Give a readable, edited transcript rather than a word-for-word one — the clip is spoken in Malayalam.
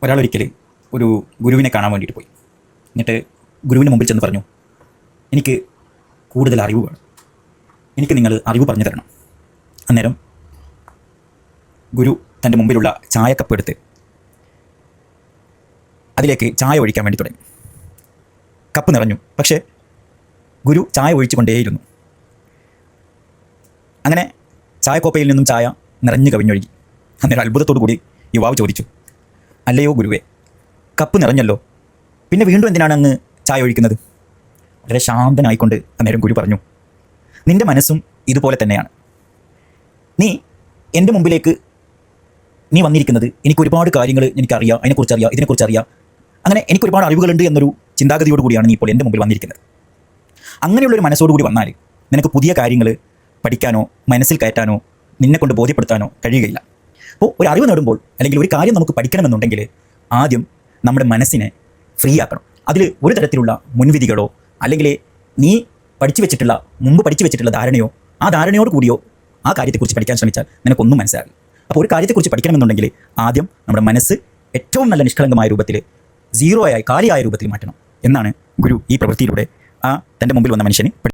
ഒരാളൊരിക്കൽ ഒരു ഗുരുവിനെ കാണാൻ വേണ്ടിയിട്ട് പോയി. എന്നിട്ട് ഗുരുവിന് മുമ്പിൽ ചെന്ന് പറഞ്ഞു, എനിക്ക് കൂടുതൽ അറിവ് വേണം, എനിക്ക് നിങ്ങൾ അറിവ് പറഞ്ഞു തരണം. അന്നേരം ഗുരു തൻ്റെ മുമ്പിലുള്ള ചായക്കപ്പ് എടുത്ത് അതിലേക്ക് ചായ ഒഴിക്കാൻ വേണ്ടി തുടങ്ങി. കപ്പ് നിറഞ്ഞു, പക്ഷേ ഗുരു ചായ ഒഴിച്ചു കൊണ്ടേയിരുന്നു. അങ്ങനെ ചായക്കോപ്പയിൽ നിന്നും ചായ നിറഞ്ഞു കവിഞ്ഞൊഴുകി. അന്നേരം അത്ഭുതത്തോടു കൂടി യുവാവ് ചോദിച്ചു, അല്ലയോ ഗുരുവേ, കപ്പ് നിറഞ്ഞല്ലോ, പിന്നെ വീണ്ടും എന്തിനാണ് അങ്ങ് ചായ ഒഴിക്കുന്നത്? വളരെ ശാന്തനായിക്കൊണ്ട് അന്നേരം ഗുരു പറഞ്ഞു, നിൻ്റെ മനസ്സും ഇതുപോലെ തന്നെയാണ്. നീ എൻ്റെ മുമ്പിലേക്ക് നീ വന്നിരിക്കുന്നത് എനിക്ക് ഒരുപാട് കാര്യങ്ങൾ എനിക്കറിയാം, അതിനെക്കുറിച്ചറിയാം, ഇതിനെക്കുറിച്ചറിയാം, അങ്ങനെ എനിക്കൊരുപാട് അറിവുകളുണ്ട് എന്നൊരു ചിന്താഗതിയോട് കൂടിയാണ് നീ ഇപ്പോൾ എൻ്റെ മുമ്പിൽ വന്നിരിക്കുന്നത്. അങ്ങനെയുള്ളൊരു മനസ്സോടുകൂടി വന്നാൽ നിനക്ക് പുതിയ കാര്യങ്ങൾ പഠിക്കാനോ മനസ്സിൽ കയറ്റാനോ നിന്നെക്കൊണ്ട് ബോധ്യപ്പെടുത്താനോ കഴിയുകയില്ല. അപ്പോൾ ഒരു അറിവ് നേടുമ്പോൾ അല്ലെങ്കിൽ ഒരു കാര്യം നമുക്ക് പഠിക്കണമെന്നുണ്ടെങ്കിൽ ആദ്യം നമ്മുടെ മനസ്സിനെ ഫ്രീ ആക്കണം. അതിൽ ഒരു തരത്തിലുള്ള മുൻവിധികളോ അല്ലെങ്കിൽ നീ മുമ്പ് പഠിച്ചു വെച്ചിട്ടുള്ള ധാരണയോ ആ ധാരണയോട് കൂടിയോ ആ കാര്യത്തെക്കുറിച്ച് പഠിക്കാൻ ശ്രമിച്ചാൽ നിനക്കൊന്നും മനസ്സിലാകില്ല. അപ്പോൾ ഒരു കാര്യത്തെക്കുറിച്ച് പഠിക്കണമെന്നുണ്ടെങ്കിൽ ആദ്യം നമ്മുടെ മനസ്സ് ഏറ്റവും നല്ല നിഷ്കളങ്കമായ രൂപത്തിൽ, കാലിയായ രൂപത്തിൽ മാറ്റണം എന്നാണ് ഗുരു ഈ പ്രവൃത്തിയിലൂടെ തൻ്റെ മുമ്പിൽ വന്ന മനുഷ്യന്